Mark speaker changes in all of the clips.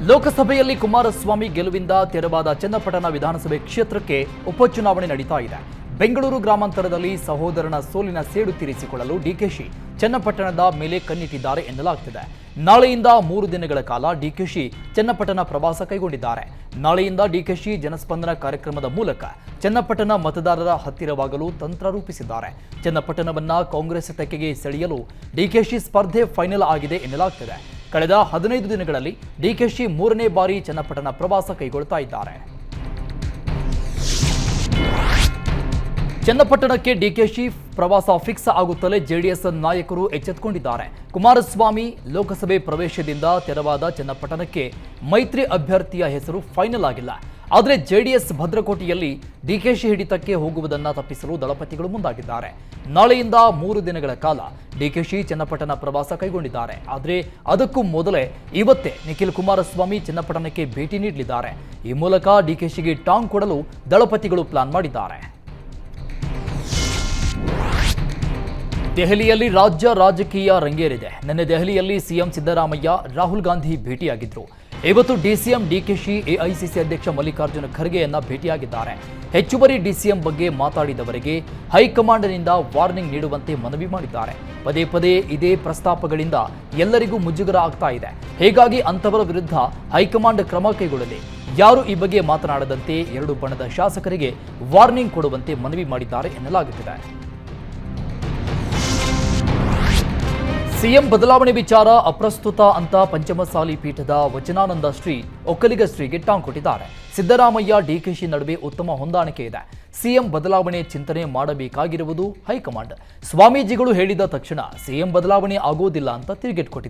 Speaker 1: ಲೋಕಸಭೆಯಲ್ಲಿ ಕುಮಾರಸ್ವಾಮಿ ಗೆಲುವಿಂದ ತೆರವಾದ ಚನ್ನಪಟ್ಟಣ ವಿಧಾನಸಭೆ ಕ್ಷೇತ್ರಕ್ಕೆ ಉಪಚುನಾವಣೆ ನಡೀತಾ ಇದೆ. ಬೆಂಗಳೂರು ಗ್ರಾಮಾಂತರದಲ್ಲಿ ಸಹೋದರನ ಸೋಲಿನ ಸೇಡು ತೀರಿಸಿಕೊಳ್ಳಲು ಡಿಕೆಶಿ ಚನ್ನಪಟ್ಟಣದ ಮೇಲೆ ಕಣ್ಣಿಟ್ಟಿದ್ದಾರೆ ಎನ್ನಲಾಗುತ್ತಿದೆ. ನಾಳೆಯಿಂದ 3 ದಿನಗಳ ಕಾಲ ಡಿಕೆಶಿ ಚನ್ನಪಟ್ಟಣ ಪ್ರವಾಸ ಕೈಗೊಂಡಿದ್ದಾರೆ. ನಾಳೆಯಿಂದ ಡಿಕೆಶಿ ಜನಸ್ಪಂದನ ಕಾರ್ಯಕ್ರಮದ ಮೂಲಕ ಚನ್ನಪಟ್ಟಣ ಮತದಾರರ ಹತ್ತಿರವಾಗಲು ತಂತ್ರ ರೂಪಿಸಿದ್ದಾರೆ. ಚನ್ನಪಟ್ಟಣವನ್ನ ಕಾಂಗ್ರೆಸ್ ತೆಕ್ಕೆಗೆ ಸೆಳೆಯಲು ಡಿಕೆಶಿ ಸ್ಪರ್ಧೆ ಫೈನಲ್ ಆಗಿದೆ ಎನ್ನಲಾಗುತ್ತಿದೆ. ಕಳೆದ 15 ದಿನಗಳಲ್ಲಿ ಡಿಕೆಶಿ 3ನೇ ಬಾರಿ ಚನ್ನಪಟ್ಟಣ ಪ್ರವಾಸ ಕೈಗೊಳ್ತಾ ಇದ್ದಾರೆ. ಚನ್ನಪಟ್ಟಣಕ್ಕೆ ಡಿಕೆಶಿ ಪ್ರವಾಸ ಫಿಕ್ಸ್ ಆಗುತ್ತಲೇ ಜೆಡಿಎಸ್ ನಾಯಕರು ಎಚ್ಚೆತ್ತುಕೊಂಡಿದ್ದಾರೆ. ಕುಮಾರಸ್ವಾಮಿ ಲೋಕಸಭೆ ಪ್ರವೇಶದಿಂದ ತೆರವಾದ ಚನ್ನಪಟ್ಟಣಕ್ಕೆ ಮೈತ್ರಿ ಅಭ್ಯರ್ಥಿಯ ಹೆಸರು ಫೈನಲ್ ಆಗಿಲ್ಲ. ಆದರೆ ಜೆಡಿಎಸ್ ಭದ್ರಕೋಟೆಯಲ್ಲಿ ಡಿಕೆಶಿ ಹಿಡಿತಕ್ಕೆ ಹೋಗುವುದನ್ನು ತಪ್ಪಿಸಲು ದಳಪತಿಗಳು ಮುಂದಾಗಿದ್ದಾರೆ. ನಾಳೆಯಿಂದ 3 ದಿನಗಳ ಕಾಲ ಡಿಕೆಶಿ ಚನ್ನಪಟ್ಟಣ ಪ್ರವಾಸ ಕೈಗೊಂಡಿದ್ದಾರೆ. ಆದರೆ ಅದಕ್ಕೂ ಮೊದಲೇ ಇವತ್ತೇ ನಿಖಿಲ್ ಕುಮಾರಸ್ವಾಮಿ ಚನ್ನಪಟ್ಟಣಕ್ಕೆ ಭೇಟಿ ನೀಡಲಿದ್ದಾರೆ. ಈ ಮೂಲಕ ಡಿಕೆಶಿಗೆ ಟಾಂಗ್ ಕೊಡಲು ದಳಪತಿಗಳು ಪ್ಲಾನ್ ಮಾಡಿದ್ದಾರೆ. ದೆಹಲಿಯಲ್ಲಿ ರಾಜ್ಯ ರಾಜಕೀಯ ರಂಗೇರಿದೆ. ನಿನ್ನೆ ದೆಹಲಿಯಲ್ಲಿ ಸಿಎಂ ಸಿದ್ದರಾಮಯ್ಯ ರಾಹುಲ್ ಗಾಂಧಿ ಭೇಟಿಯಾಗಿದ್ದರು. ಇವತ್ತು ಡಿಸಿಎಂ ಡಿಕೆಶಿ ಎಐಸಿಸಿ ಅಧ್ಯಕ್ಷ ಮಲ್ಲಿಕಾರ್ಜುನ ಖರ್ಗೆಯನ್ನ ಭೇಟಿಯಾಗಿದ್ದಾರೆ. ಹೆಚ್ಚುವರಿ ಡಿಸಿಎಂ ಬಗ್ಗೆ ಮಾತಾಡಿದವರಿಗೆ ಹೈಕಮಾಂಡ್ನಿಂದ ವಾರ್ನಿಂಗ್ ನೀಡುವಂತೆ ಮನವಿ ಮಾಡಿದ್ದಾರೆ. ಪದೇ ಪದೇ ಇದೇ ಪ್ರಸ್ತಾಪಗಳಿಂದ ಎಲ್ಲರಿಗೂ ಮುಜುಗರ ಆಗ್ತಾ ಇದೆ. ಹೀಗಾಗಿ ಅಂತವರ ವಿರುದ್ಧ ಹೈಕಮಾಂಡ್ ಕ್ರಮ ಕೈಗೊಳ್ಳಲಿ. ಯಾರು ಈ ಬಗ್ಗೆ ಮಾತನಾಡದಂತೆ 2 ಬಣದ ಶಾಸಕರಿಗೆ ವಾರ್ನಿಂಗ್ ಕೊಡುವಂತೆ ಮನವಿ ಮಾಡಿದ್ದಾರೆ ಎನ್ನಲಾಗುತ್ತಿದೆ. ಸಿಎಂ ಬದಲಾವಣೆ ವಿಚಾರ ಅಪ್ರಸ್ತುತ ಅಂತ ಪಂಚಮಸಾಲಿ ಪೀಠದ ವಚನಾನಂದ ಶ್ರೀ ಒಕ್ಕಲಿಗ ಶ್ರೀಗೆ ಟಾಂಗ್ ಕೊಟ್ಟಿದ್ದಾರೆ. ಸಿದ್ದರಾಮಯ್ಯ ಡಿಕೆಶಿ ನಡುವೆ ಉತ್ತಮ ಹೊಂದಾಣಿಕೆ ಇದೆ. ಸಿಎಂ ಬದಲಾವಣೆ ಚಿಂತನೆ ಮಾಡಬೇಕಾಗಿರುವುದು ಹೈಕಮಾಂಡ್. ಸ್ವಾಮೀಜಿಗಳು ಹೇಳಿದ ತಕ್ಷಣ ಸಿಎಂ ಬದಲಾವಣೆ ಆಗೋದಿಲ್ಲ ಅಂತ ತಿರುಗೇಟು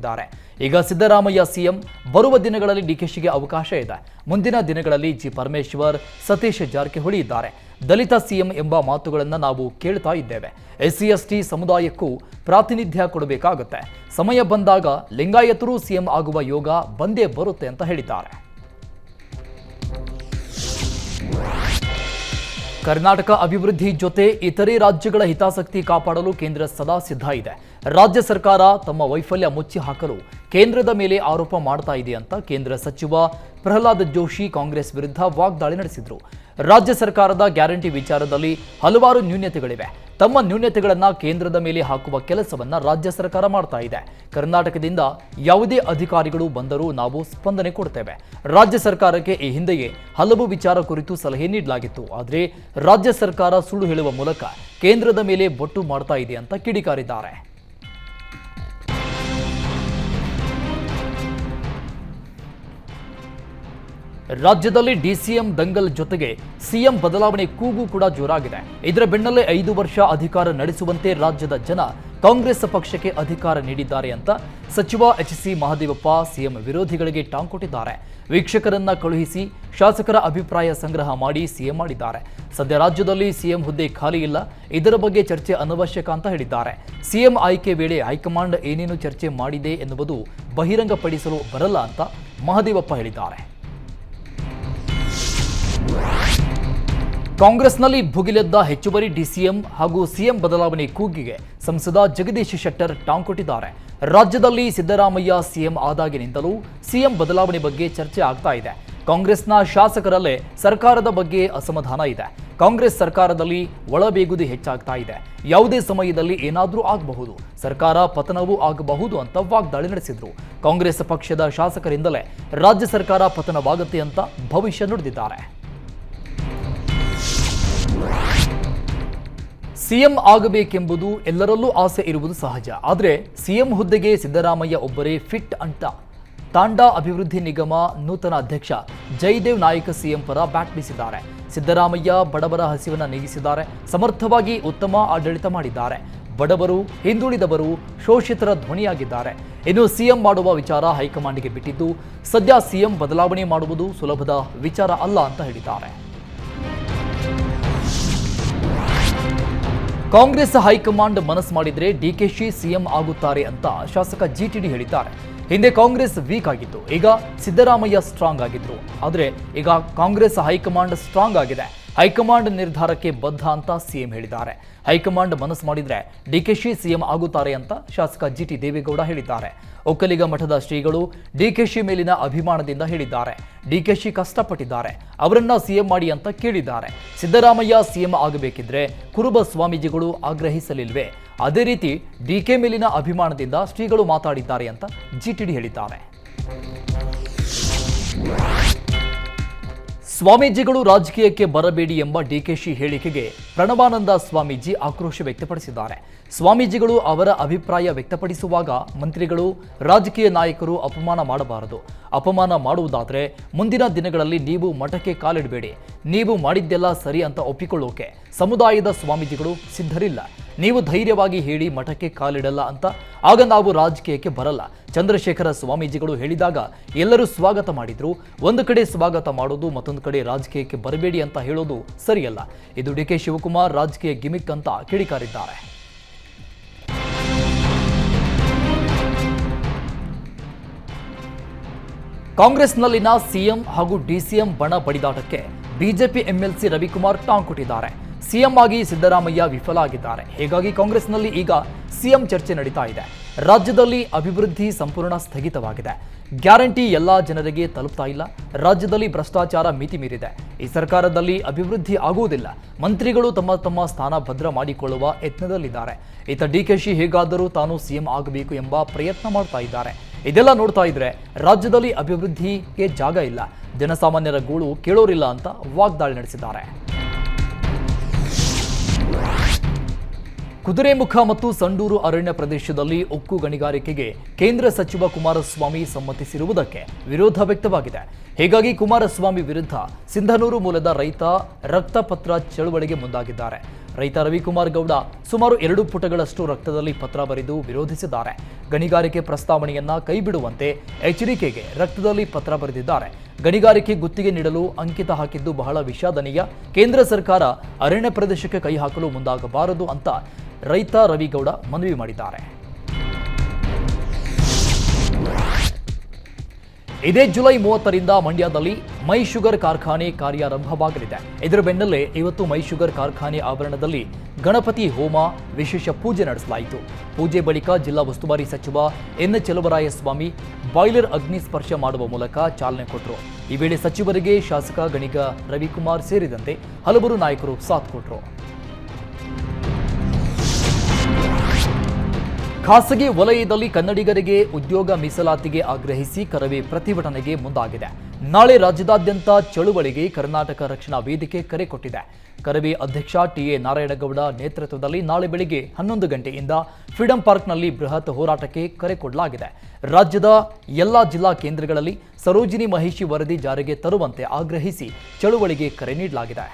Speaker 1: ಈಗ ಸಿದ್ದರಾಮಯ್ಯ ಸಿಎಂ ಬರುವ ದಿನಗಳಲ್ಲಿ ಡಿಕೆಶಿಗೆ ಅವಕಾಶ ಇದೆ. ಮುಂದಿನ ದಿನಗಳಲ್ಲಿ ಜಿ ಪರಮೇಶ್ವರ್, ಸತೀಶ್ ಜಾರಕಿಹೊಳಿ ಇದ್ದಾರೆ. ದಲಿತ ಸಿಎಂ ಎಂಬ ಮಾತುಗಳನ್ನು ನಾವು ಕೇಳ್ತಾ ಇದ್ದೇವೆ. SC ST ಸಮುದಾಯಕ್ಕೂ ಪ್ರಾತಿನಿಧ್ಯ ಕೊಡಬೇಕಾಗುತ್ತೆ. ಸಮಯ ಬಂದಾಗ ಲಿಂಗಾಯತರು ಸಿಎಂ ಆಗುವ ಯೋಗ ಬಂದೇ ಬರುತ್ತೆ ಅಂತ ಹೇಳಿದ್ದಾರೆ. ಕರ್ನಾಟಕ ಅಭಿವೃದ್ಧಿ ಜೊತೆ ಇತರೆ ರಾಜ್ಯಗಳ ಹಿತಾಸಕ್ತಿ ಕಾಪಾಡಲು ಕೇಂದ್ರ ಸದಾ ಸಿದ್ಧ ಇದೆ. ರಾಜ್ಯ ಸರ್ಕಾರ ತಮ್ಮ ವೈಫಲ್ಯ ಮುಚ್ಚಿ ಹಾಕಲು ಕೇಂದ್ರದ ಮೇಲೆ ಆರೋಪ ಮಾಡ್ತಾ ಇದೆ ಅಂತ ಕೇಂದ್ರ ಸಚಿವ ಪ್ರಹ್ಲಾದ್ ಜೋಶಿ ಕಾಂಗ್ರೆಸ್ ವಿರುದ್ಧ ವಾಗ್ದಾಳಿ ನಡೆಸಿದರು. ರಾಜ್ಯ ಸರ್ಕಾರದ ಗ್ಯಾರಂಟಿ ವಿಚಾರದಲ್ಲಿ ಹಲವಾರು ನ್ಯೂನತೆಗಳಿವೆ. ತಮ್ಮ ನ್ಯೂನತೆಗಳನ್ನು ಕೇಂದ್ರದ ಮೇಲೆ ಹಾಕುವ ಕೆಲಸವನ್ನ ರಾಜ್ಯ ಸರ್ಕಾರ ಮಾಡ್ತಾ ಇದೆ. ಕರ್ನಾಟಕದಿಂದ ಯಾವುದೇ ಅಧಿಕಾರಿಗಳು ಬಂದರೂ ನಾವು ಸ್ಪಂದನೆ ಕೊಡ್ತೇವೆ. ರಾಜ್ಯ ಸರ್ಕಾರಕ್ಕೆ ಈ ಹಿಂದೆಯೇ ಹಲವು ವಿಚಾರ ಕುರಿತು ಸಲಹೆ ನೀಡಲಾಗಿತ್ತು. ಆದರೆ ರಾಜ್ಯ ಸರ್ಕಾರ ಸುಳ್ಳು ಹೇಳುವ ಮೂಲಕ ಕೇಂದ್ರದ ಮೇಲೆ ಬೊಟ್ಟು ಮಾಡ್ತಾ ಇದೆ ಅಂತ ಕಿಡಿಕಾರಿದ್ದಾರೆ. ರಾಜ್ಯದಲ್ಲಿ ಡಿಸಿಎಂ ದಂಗಲ್ ಜೊತೆಗೆ ಸಿಎಂ ಬದಲಾವಣೆ ಕೂಗು ಕೂಡ ಜೋರಾಗಿದೆ. ಇದರ ಬೆನ್ನಲ್ಲೇ 5 ವರ್ಷ ಅಧಿಕಾರ ನಡೆಸುವಂತೆ ರಾಜ್ಯದ ಜನ ಕಾಂಗ್ರೆಸ್ ಪಕ್ಷಕ್ಕೆ ಅಧಿಕಾರ ನೀಡಿದ್ದಾರೆ ಅಂತ ಸಚಿವ HC ಮಹದೇವಪ್ಪ ಸಿಎಂ ವಿರೋಧಿಗಳಿಗೆ ಟಾಂಗ್ ಕೊಟ್ಟಿದ್ದಾರೆ. ವೀಕ್ಷಕರನ್ನ ಕಳುಹಿಸಿ ಶಾಸಕರ ಅಭಿಪ್ರಾಯ ಸಂಗ್ರಹ ಮಾಡಿ ಸಿಎಂ ಮಾಡಿದ್ದಾರೆ. ಸದ್ಯ ರಾಜ್ಯದಲ್ಲಿ ಸಿಎಂ ಹುದ್ದೆ ಖಾಲಿ ಇಲ್ಲ, ಇದರ ಬಗ್ಗೆ ಚರ್ಚೆ ಅನವಶ್ಯಕ ಅಂತ ಹೇಳಿದ್ದಾರೆ. ಸಿಎಂ ಆಯ್ಕೆ ವೇಳೆ ಹೈಕಮಾಂಡ್ ಏನೇನು ಚರ್ಚೆ ಮಾಡಿದೆ ಎನ್ನುವುದು ಬಹಿರಂಗಪಡಿಸಲು ಬರಲ್ಲ ಅಂತ ಮಹದೇವಪ್ಪ ಹೇಳಿದ್ದಾರೆ. ಕಾಂಗ್ರೆಸ್ನಲ್ಲಿ ಭುಗಿಲೆದ್ದ ಹೆಚ್ಚುವರಿ ಡಿಸಿಎಂ ಹಾಗೂ ಸಿಎಂ ಬದಲಾವಣೆ ಕೂಗಿಗೆ ಸಂಸದ ಜಗದೀಶ್ ಶೆಟ್ಟರ್ ಟಾಂಗ್ ಕೊಟ್ಟಿದ್ದಾರೆ. ರಾಜ್ಯದಲ್ಲಿ ಸಿದ್ದರಾಮಯ್ಯ ಸಿಎಂ ಆದಾಗಿನಿಂದಲೂ ಸಿಎಂ ಬದಲಾವಣೆ ಬಗ್ಗೆ ಚರ್ಚೆ ಆಗ್ತಾ ಇದೆ. ಕಾಂಗ್ರೆಸ್ನ ಶಾಸಕರಲ್ಲೇ ಸರ್ಕಾರದ ಬಗ್ಗೆ ಅಸಮಾಧಾನ ಇದೆ. ಕಾಂಗ್ರೆಸ್ ಸರ್ಕಾರದಲ್ಲಿ ಒಳಬೇಗುದಿ ಹೆಚ್ಚಾಗ್ತಾ ಇದೆ. ಯಾವುದೇ ಸಮಯದಲ್ಲಿ ಏನಾದರೂ ಆಗಬಹುದು, ಸರ್ಕಾರ ಪತನವೂ ಆಗಬಹುದು ಅಂತ ವಾಗ್ದಾಳಿ ನಡೆಸಿದ್ರು. ಕಾಂಗ್ರೆಸ್ ಪಕ್ಷದ ಶಾಸಕರಿಂದಲೇ ರಾಜ್ಯ ಸರ್ಕಾರ ಪತನವಾಗುತ್ತೆ ಅಂತ ಭವಿಷ್ಯ ನುಡಿದಿದ್ದಾರೆ. ಸಿಎಂ ಆಗಬೇಕೆಂಬುದು ಎಲ್ಲರಲ್ಲೂ ಆಸೆ ಇರುವುದು ಸಹಜ. ಆದರೆ ಸಿಎಂ ಹುದ್ದೆಗೆ ಸಿದ್ದರಾಮಯ್ಯ ಒಬ್ಬರೇ ಫಿಟ್ ಅಂತ ತಾಂಡಾ ಅಭಿವೃದ್ಧಿ ನಿಗಮ ನೂತನ ಅಧ್ಯಕ್ಷ ಜಯದೇವ್ ನಾಯಕ ಸಿಎಂ ಪರ ಬ್ಯಾಟ್ ಬೀಸಿದ್ದಾರೆ. ಸಿದ್ದರಾಮಯ್ಯ ಬಡವರ ಹಸಿವನ್ನು ನೀಗಿಸಿದ್ದಾರೆ, ಸಮರ್ಥವಾಗಿ ಉತ್ತಮ ಆಡಳಿತ ಮಾಡಿದ್ದಾರೆ. ಬಡವರು, ಹಿಂದುಳಿದವರು, ಶೋಷಿತರ ಧ್ವನಿಯಾಗಿದ್ದಾರೆ. ಇನ್ನು ಸಿಎಂ ಮಾಡುವ ವಿಚಾರ ಹೈಕಮಾಂಡ್ಗೆ ಬಿಟ್ಟಿದ್ದು, ಸದ್ಯ ಸಿಎಂ ಬದಲಾವಣೆ ಮಾಡುವುದು ಸುಲಭದ ವಿಚಾರ ಅಲ್ಲ ಅಂತ ಹೇಳಿದ್ದಾರೆ. ಕಾಂಗ್ರೆಸ್ ಹೈಕಮಾಂಡ್ ಮನಸ್ಸು ಮಾಡಿದ್ರೆ ಡಿಕೆಶಿ ಸಿಎಂ ಆಗುತ್ತಾರೆ ಅಂತ ಶಾಸಕ ಜಿಟಿಡಿ ಹೇಳಿದ್ದಾರೆ. ಹಿಂದೆ ಕಾಂಗ್ರೆಸ್ ವೀಕ್ ಆಗಿತ್ತು, ಈಗ ಸಿದ್ದರಾಮಯ್ಯ ಸ್ಟ್ರಾಂಗ್ ಆಗಿದ್ರು. ಆದರೆ ಈಗ ಕಾಂಗ್ರೆಸ್ ಹೈಕಮಾಂಡ್ ಸ್ಟ್ರಾಂಗ್ ಆಗಿದೆ. ಹೈಕಮಾಂಡ್ ನಿರ್ಧಾರಕ್ಕೆ ಬದ್ಧ ಅಂತ ಸಿಎಂ ಹೇಳಿದ್ದಾರೆ. ಹೈಕಮಾಂಡ್ ಮನಸ್ಸು ಮಾಡಿದ್ರೆ ಡಿಕೆಶಿ ಸಿಎಂ ಆಗುತ್ತಾರೆ ಅಂತ ಶಾಸಕ ಜಿಟಿ ದೇವೇಗೌಡ ಹೇಳಿದ್ದಾರೆ. ಒಕ್ಕಲಿಗ ಮಠದ ಶ್ರೀಗಳು ಡಿಕೆಶಿ ಮೇಲಿನ ಅಭಿಮಾನದಿಂದ ಹೇಳಿದ್ದಾರೆ. ಡಿಕೆಶಿ ಕಷ್ಟಪಟ್ಟಿದ್ದಾರೆ, ಅವರನ್ನ ಸಿಎಂ ಮಾಡಿ ಅಂತ ಕೇಳಿದ್ದಾರೆ. ಸಿದ್ದರಾಮಯ್ಯ ಸಿಎಂ ಆಗಬೇಕಿದ್ರೆ ಕುರುಬ ಸ್ವಾಮೀಜಿಗಳು ಆಗ್ರಹಿಸಲಿಲ್ವೇ? ಅದೇ ರೀತಿ ಡಿಕೆ ಮೇಲಿನ ಅಭಿಮಾನದಿಂದ ಶ್ರೀಗಳು ಮಾತಾಡಿದ್ದಾರೆ ಅಂತ ಜಿಟಿಡಿ ಹೇಳಿದ್ದಾರೆ. ಸ್ವಾಮೀಜಿಗಳು ರಾಜಕೀಯಕ್ಕೆ ಬರಬೇಡಿ ಎಂಬ ಡಿಕೆಶಿ ಹೇಳಿಕೆಗೆ ಪ್ರಣವಾನಂದ ಸ್ವಾಮೀಜಿ ಆಕ್ರೋಶ ವ್ಯಕ್ತಪಡಿಸಿದ್ದಾರೆ. ಸ್ವಾಮೀಜಿಗಳು ಅವರ ಅಭಿಪ್ರಾಯ ವ್ಯಕ್ತಪಡಿಸುವಾಗ ಮಂತ್ರಿಗಳು, ರಾಜಕೀಯ ನಾಯಕರು ಅಪಮಾನ ಮಾಡಬಾರದು. ಅಪಮಾನ ಮಾಡುವುದಾದರೆ ಮುಂದಿನ ದಿನಗಳಲ್ಲಿ ನೀವು ಮಠಕ್ಕೆ ಕಾಲಿಡಬೇಡಿ. ನೀವು ಮಾಡಿದ್ದೆಲ್ಲ ಸರಿ ಅಂತ ಒಪ್ಪಿಕೊಳ್ಳೋಕೆ ಸಮುದಾಯದ ಸ್ವಾಮೀಜಿಗಳು ಸಿದ್ಧರಿಲ್ಲ. ನೀವು ಧೈರ್ಯವಾಗಿ ಹೇಳಿ ಮಠಕ್ಕೆ ಕಾಲಿಡಲ್ಲ ಅಂತ, ಆಗ ನಾವು ರಾಜಕೀಯಕ್ಕೆ ಬರಲ್ಲ. ಚಂದ್ರಶೇಖರ ಸ್ವಾಮೀಜಿಗಳು ಹೇಳಿದಾಗ ಎಲ್ಲರೂ ಸ್ವಾಗತ ಮಾಡಿದ್ರು. ಒಂದು ಕಡೆ ಸ್ವಾಗತ ಮಾಡೋದು, ಮತ್ತೊಂದು ಕಡೆ ರಾಜಕೀಯಕ್ಕೆ ಬರಬೇಡಿ ಅಂತ ಹೇಳೋದು ಸರಿಯಲ್ಲ. ಇದು ಡಿಕೆ ಶಿವಕುಮಾರ್ ರಾಜಕೀಯ ಗಿಮಿಕ್ ಅಂತ ಕಿಡಿಕಾರಿದ್ದಾರೆ. ಕಾಂಗ್ರೆಸ್ನಲ್ಲಿನ ಸಿಎಂ ಹಾಗೂ ಡಿಸಿಎಂ ಬಣ ಬಡಿದಾಟಕ್ಕೆ ಬಿಜೆಪಿ ಎಂಎಲ್ಸಿ ರವಿಕುಮಾರ್ ಟಾಂಗ್ ಕೊಟ್ಟಿದ್ದಾರೆ. ಸಿಎಂ ಆಗಿ ಸಿದ್ದರಾಮಯ್ಯ ವಿಫಲ ಆಗಿದ್ದಾರೆ. ಹೀಗಾಗಿ ಕಾಂಗ್ರೆಸ್ನಲ್ಲಿ ಈಗ ಸಿಎಂ ಚರ್ಚೆ ನಡೀತಾ ಇದೆ. ರಾಜ್ಯದಲ್ಲಿ ಅಭಿವೃದ್ಧಿ ಸಂಪೂರ್ಣ ಸ್ಥಗಿತವಾಗಿದೆ. ಗ್ಯಾರಂಟಿ ಎಲ್ಲಾ ಜನರಿಗೆ ತಲುಪ್ತಾ ಇಲ್ಲ. ರಾಜ್ಯದಲ್ಲಿ ಭ್ರಷ್ಟಾಚಾರ ಮಿತಿ ಮೀರಿದೆ. ಈ ಸರ್ಕಾರದಲ್ಲಿ ಅಭಿವೃದ್ಧಿ ಆಗುವುದಿಲ್ಲ. ಮಂತ್ರಿಗಳು ತಮ್ಮ ತಮ್ಮ ಸ್ಥಾನ ಭದ್ರ ಮಾಡಿಕೊಳ್ಳುವ ಯತ್ನದಲ್ಲಿದ್ದಾರೆ. ಈತ ಡಿಕೆಶಿ ಹೇಗಾದರೂ ತಾನು ಸಿಎಂ ಆಗಬೇಕು ಎಂಬ ಪ್ರಯತ್ನ ಮಾಡ್ತಾ ಇದ್ದಾರೆ. ಇದೆಲ್ಲ ನೋಡ್ತಾ ಇದ್ರೆ ರಾಜ್ಯದಲ್ಲಿ ಅಭಿವೃದ್ಧಿಗೆ ಜಾಗ ಇಲ್ಲ, ಜನಸಾಮಾನ್ಯರ ಗೋಳು ಕೇಳೋರಿಲ್ಲ ಅಂತ ವಾಗ್ದಾಳಿ ನಡೆಸಿದ್ದಾರೆ. ಕುದುರೆಮುಖ ಮತ್ತು ಸಂಡೂರು ಅರಣ್ಯ ಪ್ರದೇಶದಲ್ಲಿ ಉಕ್ಕು ಗಣಿಗಾರಿಕೆಗೆ ಕೇಂದ್ರ ಸಚಿವ ಕುಮಾರಸ್ವಾಮಿ ಸಮ್ಮತಿಸಿರುವುದಕ್ಕೆ ವಿರೋಧ ವ್ಯಕ್ತವಾಗಿದೆ. ಹೀಗಾಗಿ ಕುಮಾರಸ್ವಾಮಿ ವಿರುದ್ಧ ಸಿಂಧನೂರು ಮೂಲದ ರೈತ ರಕ್ತಪತ್ರ ಚಳುವಳಿಗೆ ಮುಂದಾಗಿದ್ದಾರೆ. ರೈತ ರವಿಕುಮಾರ್ ಗೌಡ ಸುಮಾರು 2 ಪುಟಗಳಷ್ಟು ರಕ್ತದಲ್ಲಿ ಪತ್ರ ಬರೆದು ವಿರೋಧಿಸಿದ್ದಾರೆ. ಗಣಿಗಾರಿಕೆ ಪ್ರಸ್ತಾವನೆಯನ್ನ ಕೈಬಿಡುವಂತೆ ಎಚ್ಚರಿಕೆಗೆ ರಕ್ತದಲ್ಲಿ ಪತ್ರ ಬರೆದಿದ್ದಾರೆ. ಗಣಿಗಾರಿಕೆ ಗುತ್ತಿಗೆ ನೀಡಲು ಅಂಕಿತ ಹಾಕಿದ್ದು ಬಹಳ ವಿಷಾದನೀಯ. ಕೇಂದ್ರ ಸರ್ಕಾರ ಅರಣ್ಯ ಪ್ರದೇಶಕ್ಕೆ ಕೈ ಹಾಕಲು ಮುಂದಾಗಬಾರದು ಅಂತ ರೈತ ರವಿಗೌಡ ಮನವಿ ಮಾಡಿದ್ದಾರೆ. ಇದೇ ಜುಲೈ 30ರಿಂದ ಮಂಡ್ಯದಲ್ಲಿ ಮೈ ಶುಗರ್ ಕಾರ್ಖಾನೆ ಕಾರ್ಯಾರಂಭವಾಗಲಿದೆ. ಇದರ ಬೆನ್ನಲ್ಲೇ ಇವತ್ತು ಮೈ ಶುಗರ್ ಕಾರ್ಖಾನೆ ಆವರಣದಲ್ಲಿ ಗಣಪತಿ ಹೋಮ, ವಿಶೇಷ ಪೂಜೆ ನಡೆಸಲಾಯಿತು. ಪೂಜೆ ಬಳಿಕ ಜಿಲ್ಲಾ ಉಸ್ತುವಾರಿ ಸಚಿವ ಎನ್ ಚೆಲುವರಾಯಸ್ವಾಮಿ ಬಾಯ್ಲರ್ ಅಗ್ನಿ ಸ್ಪರ್ಶ ಮಾಡುವ ಮೂಲಕ ಚಾಲನೆ ಕೊಟ್ಟರು. ಈ ವೇಳೆ ಸಚಿವರಿಗೆ ಶಾಸಕ ಗಣಿಗ ರವಿಕುಮಾರ್ ಸೇರಿದಂತೆ ಹಲವರು ನಾಯಕರು ಸಾಥ್ ಕೊಟ್ಟರು. ಖಾಸಗಿ ವಲಯದಲ್ಲಿ ಕನ್ನಡಿಗರಿಗೆ ಉದ್ಯೋಗ ಮೀಸಲಾತಿಗೆ ಆಗ್ರಹಿಸಿ ಕರವೇ ಪ್ರತಿಭಟನೆಗೆ ಮುಂದಾಗಿದೆ. ನಾಳೆ ರಾಜ್ಯದಾದ್ಯಂತ ಚಳುವಳಿಗೆ ಕರ್ನಾಟಕ ರಕ್ಷಣಾ ವೇದಿಕೆ ಕರೆ ಕೊಟ್ಟಿದೆ. ಕರವೇ ಅಧ್ಯಕ್ಷ ಟಿಎ ನಾರಾಯಣಗೌಡ ನೇತೃತ್ವದಲ್ಲಿ ನಾಳೆ ಬೆಳಗ್ಗೆ 11 ಗಂಟೆಯಿಂದ ಫ್ರೀಡಂ ಪಾರ್ಕ್ನಲ್ಲಿ ಬೃಹತ್ ಹೋರಾಟಕ್ಕೆ ಕರೆ ಕೊಡಲಾಗಿದೆ. ರಾಜ್ಯದ ಎಲ್ಲ ಜಿಲ್ಲಾ ಕೇಂದ್ರಗಳಲ್ಲಿ ಸರೋಜಿನಿ ಮಹಿಷಿ ವರದಿ ಜಾರಿಗೆ ತರುವಂತೆ ಆಗ್ರಹಿಸಿ ಚಳುವಳಿಗೆ ಕರೆ ನೀಡಲಾಗಿದೆ.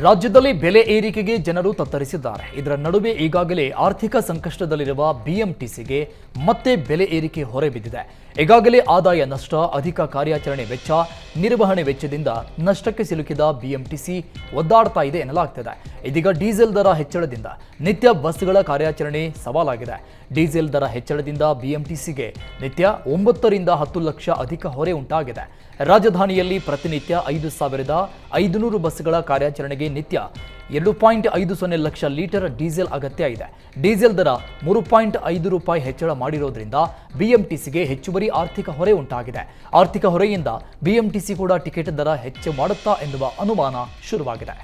Speaker 1: ರಾಜ್ಯದಲ್ಲಿ ಬೆಲೆ ಏರಿಕೆಗೆ ಜನರು ತತ್ತರಿಸಿದ್ದಾರೆ. ಇದರ ನಡುವೆ ಈಗಾಗಲೇ ಆರ್ಥಿಕ ಸಂಕಷ್ಟದಲ್ಲಿರುವ ಬಿಎಂಟಿಸಿಗೆ ಮತ್ತೆ ಬೆಲೆ ಏರಿಕೆ ಹೊರೆ ಬಿದ್ದಿದೆ. ಈಗಾಗಲೇ ಆದಾಯ ನಷ್ಟ, ಅಧಿಕ ಕಾರ್ಯಾಚರಣೆ ವೆಚ್ಚ, ನಿರ್ವಹಣೆ ವೆಚ್ಚದಿಂದ ನಷ್ಟಕ್ಕೆ ಸಿಲುಕಿದ ಬಿಎಂಟಿಸಿ ಒದ್ದಾಡ್ತಾ ಇದೆ ಎನ್ನಲಾಗ್ತಿದೆ. ಇದೀಗ ಡೀಸೆಲ್ ದರ ಹೆಚ್ಚಳದಿಂದ ನಿತ್ಯ ಬಸ್ಗಳ ಕಾರ್ಯಾಚರಣೆ ಸವಾಲಾಗಿದೆ. ಡೀಸೆಲ್ ದರ ಹೆಚ್ಚಳದಿಂದ ಬಿಎಂಟಿಸಿಗೆ ನಿತ್ಯ 9 ರಿಂದ 10 ಲಕ್ಷ ಅಧಿಕ ಹೊರೆ ಉಂಟಾಗಿದೆ. ರಾಜಧಾನಿಯಲ್ಲಿ ಪ್ರತಿನಿತ್ಯ 5,500 ಬಸ್ಗಳ ಕಾರ್ಯಾಚರಣೆಗೆ ನಿತ್ಯ 2.50 ಲಕ್ಷ ಲೀಟರ್ ಡೀಸೆಲ್ ಅಗತ್ಯ ಇದೆ. ಡೀಸೆಲ್ ದರ 3.5 ರೂಪಾಯಿ ಹೆಚ್ಚಳ ಮಾಡಿರೋದ್ರಿಂದ ಬಿಎಂಟಿಸಿಗೆ ಹೆಚ್ಚುವರಿ ಆರ್ಥಿಕ ಹೊರೆ ಉಂಟಾಗಿದೆ. ಆರ್ಥಿಕ ಹೊರೆಯಿಂದ ಬಿಎಂಟಿಸಿ ಕೂಡ ಟಿಕೆಟ್ ದರ ಹೆಚ್ಚು ಮಾಡುತ್ತಾ ಎನ್ನುವ ಅನುಮಾನ ಶುರುವಾಗಿದೆ.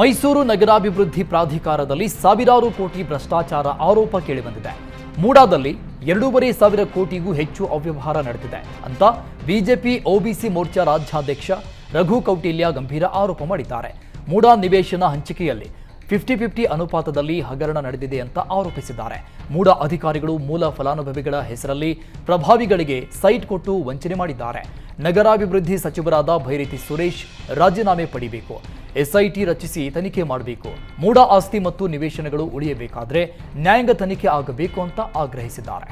Speaker 1: ಮೈಸೂರು ನಗರಾಭಿವೃದ್ಧಿ ಪ್ರಾಧಿಕಾರದಲ್ಲಿ ಸಾವಿರಾರು ಕೋಟಿ ಭ್ರಷ್ಟಾಚಾರ ಆರೋಪ ಕೇಳಿಬಂದಿದೆ. ಮೂಡಾದಲ್ಲಿ 2,500 ಕೋಟಿಗೂ ಹೆಚ್ಚು ಅವ್ಯವಹಾರ ನಡೆದಿದೆ ಅಂತ ಬಿಜೆಪಿ ಒಬಿಸಿ ಮೋರ್ಚಾ ರಾಜ್ಯಾಧ್ಯಕ್ಷ ರಘು ಕೌಟಿಲ್ಯ ಗಂಭೀರ ಆರೋಪ ಮಾಡಿದ್ದಾರೆ. ಮೂಡಾ ನಿವೇಶನ ಹಂಚಿಕೆಯಲ್ಲಿ 50-50 ಅನುಪಾತದಲ್ಲಿ ಹಗರಣ ನಡೆದಿದೆ ಅಂತ ಆರೋಪಿಸಿದ್ದಾರೆ. ಮೂಡಾ ಅಧಿಕಾರಿಗಳು ಮೂಲ ಫಲಾನುಭವಿಗಳ ಹೆಸರಲ್ಲಿ ಪ್ರಭಾವಿಗಳಿಗೆ ಸೈಟ್ ಕೊಟ್ಟು ವಂಚನೆ ಮಾಡಿದ್ದಾರೆ. ನಗರಾಭಿವೃದ್ಧಿ ಸಚಿವರಾದ ಭೈರತಿ ಸುರೇಶ್ ರಾಜೀನಾಮೆ ಪಡಿಬೇಕು, ಎಸ್ಐಟಿ ರಚಿಸಿ ತನಿಖೆ ಮಾಡಬೇಕು, ಮೂಡಾ ಆಸ್ತಿ ಮತ್ತು ನಿವೇಶನಗಳು ಉಳಿಯಬೇಕಾದ್ರೆ ನ್ಯಾಯಾಂಗ ತನಿಖೆ ಆಗಬೇಕು ಅಂತ ಆಗ್ರಹಿಸಿದ್ದಾರೆ.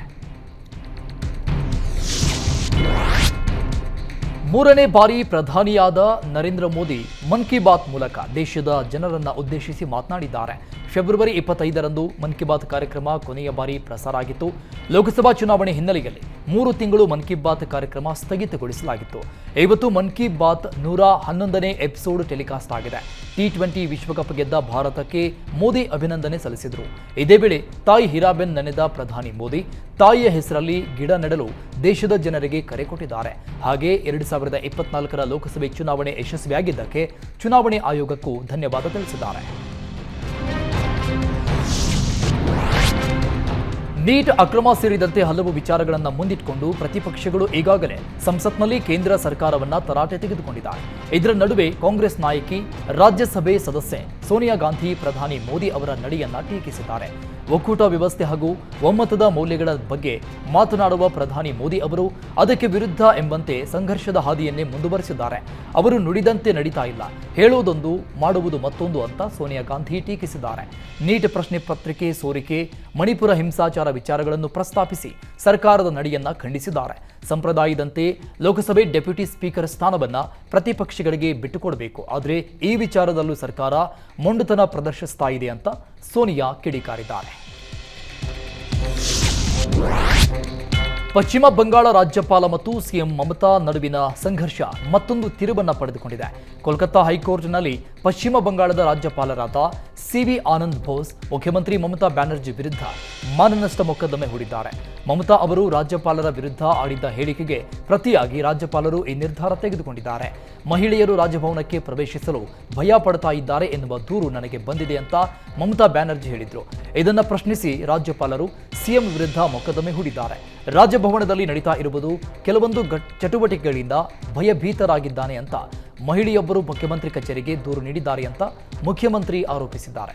Speaker 1: ಮೂರನೇ ಬಾರಿ ಪ್ರಧಾನಿಯಾದ ನರೇಂದ್ರ ಮೋದಿ ಮನ್ ಕಿ ಬಾತ್ ಮೂಲಕ ದೇಶದ ಜನರನ್ನ ಉದ್ದೇಶಿಸಿ ಮಾತನಾಡಿದ್ದಾರೆ. ಫೆಬ್ರವರಿ 25ರಂದು ಮನ್ ಕಿ ಬಾತ್ ಕಾರ್ಯಕ್ರಮ ಕೊನೆಯ ಬಾರಿ ಪ್ರಸಾರ ಆಗಿತ್ತು. ಲೋಕಸಭಾ ಚುನಾವಣೆ ಹಿನ್ನೆಲೆಯಲ್ಲಿ 3 ತಿಂಗಳು ಮನ್ ಕಿ ಬಾತ್ ಕಾರ್ಯಕ್ರಮ ಸ್ಥಗಿತಗೊಳಿಸಲಾಗಿತ್ತು. ಇವತ್ತು ಮನ್ ಕಿ ಬಾತ್ 111ನೇ ಎಪಿಸೋಡ್ ಟೆಲಿಕಾಸ್ಟ್ ಆಗಿದೆ. T20 ವಿಶ್ವಕಪ್ ಗೆದ್ದ ಭಾರತಕ್ಕೆ ಮೋದಿ ಅಭಿನಂದನೆ ಸಲ್ಲಿಸಿದರು. ಇದೇ ವೇಳೆ ತಾಯಿ ಹೀರಾಬೆನ್ ನೆನೆದ ಪ್ರಧಾನಿ ಮೋದಿ ತಾಯಿಯ ಹೆಸರಲ್ಲಿ ಗಿಡ ನೆಡಲು ದೇಶದ ಜನರಿಗೆ ಕರೆ ಕೊಟ್ಟಿದ್ದಾರೆ. ಹಾಗೆ 2024ರ ಲೋಕಸಭೆ ಚುನಾವಣೆ ಯಶಸ್ವಿಯಾಗಿದ್ದಕ್ಕೆ ಚುನಾವಣೆ ಆಯೋಗಕ್ಕೂ ಧನ್ಯವಾದ ತಿಳಿಸಿದ್ದಾರೆ. ನೀಟ್ ಅಕ್ರಮ ಸೇರಿದಂತೆ ಹಲವು ವಿಚಾರಗಳನ್ನು ಮುಂದಿಟ್ಟುಕೊಂಡು ಪ್ರತಿಪಕ್ಷಗಳು ಈಗಾಗಲೇ ಸಂಸತ್ನಲ್ಲಿ ಕೇಂದ್ರ ಸರ್ಕಾರವನ್ನ ತರಾಟೆ ತೆಗೆದುಕೊಂಡಿದ್ದಾರೆ. ಇದರ ನಡುವೆ ಕಾಂಗ್ರೆಸ್ ನಾಯಕಿ ರಾಜ್ಯಸಭೆ ಸದಸ್ಯೆ ಸೋನಿಯಾ ಗಾಂಧಿ ಪ್ರಧಾನಿ ಮೋದಿ ಅವರ ನಡೆಯನ್ನ ಟೀಕಿಸಿದ್ದಾರೆ. ಒಕ್ಕೂಟ ವ್ಯವಸ್ಥೆ ಹಾಗೂ ಒಮ್ಮತದ ಮೌಲ್ಯಗಳ ಬಗ್ಗೆ ಮಾತನಾಡುವ ಪ್ರಧಾನಿ ಮೋದಿ ಅವರು ಅದಕ್ಕೆ ವಿರುದ್ಧ ಎಂಬಂತೆ ಸಂಘರ್ಷದ ಹಾದಿಯನ್ನೇ ಮುಂದುವರೆಸಿದ್ದಾರೆ. ಅವರು ನುಡಿದಂತೆ ನಡೀತಾ ಇಲ್ಲ, ಹೇಳುವುದೊಂದು ಮಾಡುವುದು ಮತ್ತೊಂದು ಅಂತ ಸೋನಿಯಾ ಗಾಂಧಿ ಟೀಕಿಸಿದ್ದಾರೆ. ನೀಟ್ ಪ್ರಶ್ನೆ ಪತ್ರಿಕೆ ಸೋರಿಕೆ, ಮಣಿಪುರ ಹಿಂಸಾಚಾರ ವಿಚಾರಗಳನ್ನು ಪ್ರಸ್ತಾಪಿಸಿ ಸರ್ಕಾರದ ನಡೆಯನ್ನ ಖಂಡಿಸಿದ್ದಾರೆ. ಸಂಪ್ರದಾಯದಂತೆ ಲೋಕಸಭೆ ಡೆಪ್ಯೂಟಿ ಸ್ಪೀಕರ್ ಸ್ಥಾನವನ್ನ ಪ್ರತಿಪಕ್ಷಗಳಿಗೆ ಬಿಟ್ಟುಕೊಡಬೇಕು, ಆದರೆ ಈ ವಿಚಾರದಲ್ಲೂ ಸರ್ಕಾರ ಮೊಂಡುತನ ಪ್ರದರ್ಶಿಸ್ತಾ ಇದೆ ಅಂತ ಸೋನಿಯಾ ಕಿಡಿಕಾರಿದ್ದಾರೆ. ಪಶ್ಚಿಮ ಬಂಗಾಳ ರಾಜ್ಯಪಾಲ ಮತ್ತು ಸಿಎಂ ಮಮತಾ ನಡುವಿನ ಸಂಘರ್ಷ ಮತ್ತೊಂದು ತಿರುವನ್ನ ಪಡೆದುಕೊಂಡಿದೆ. ಕೋಲ್ಕತ್ತಾ ಹೈಕೋರ್ಟ್ನಲ್ಲಿ ಪಶ್ಚಿಮ ಬಂಗಾಳದ ರಾಜ್ಯಪಾಲರಾದ ಸಿವಿ ಆನಂದ್ ಬೋಸ್ ಮುಖ್ಯಮಂತ್ರಿ ಮಮತಾ ಬ್ಯಾನರ್ಜಿ ವಿರುದ್ಧ ಮಾನನಷ್ಟ ಮೊಕದ್ದಮೆ ಹೂಡಿದ್ದಾರೆ. ಮಮತಾ ಅವರು ರಾಜ್ಯಪಾಲರ ವಿರುದ್ಧ ಆಡಿದ್ದ ಹೇಳಿಕೆಗೆ ಪ್ರತಿಯಾಗಿ ರಾಜ್ಯಪಾಲರು ಈ ನಿರ್ಧಾರ ತೆಗೆದುಕೊಂಡಿದ್ದಾರೆ. ಮಹಿಳೆಯರು ರಾಜಭವನಕ್ಕೆ ಪ್ರವೇಶಿಸಲು ಭಯ ಪಡ್ತಾ ಇದ್ದಾರೆ ಎನ್ನುವ ದೂರು ನನಗೆ ಬಂದಿದೆ ಅಂತ ಮಮತಾ ಬ್ಯಾನರ್ಜಿ ಹೇಳಿದ್ರು. ಇದನ್ನ ಪ್ರಶ್ನಿಸಿ ರಾಜ್ಯಪಾಲರು ಸಿಎಂ ವಿರುದ್ಧ ಮೊಕದ್ದಮೆ ಹೂಡಿದ್ದಾರೆ. ರಾಜಭವನದಲ್ಲಿ ನಡೀತಾ ಇರುವುದು ಕೆಲವೊಂದು ಚಟುವಟಿಕೆಗಳಿಂದ ಭಯಭೀತರಾಗಿದ್ದಾನೆ ಅಂತ ಮಹಿಳೆಯೊಬ್ಬರು ಮುಖ್ಯಮಂತ್ರಿ ಕಚೇರಿಗೆ ದೂರು ನೀಡಿದ್ದಾರೆ ಅಂತ ಮುಖ್ಯಮಂತ್ರಿ ಆರೋಪಿಸಿದ್ದಾರೆ.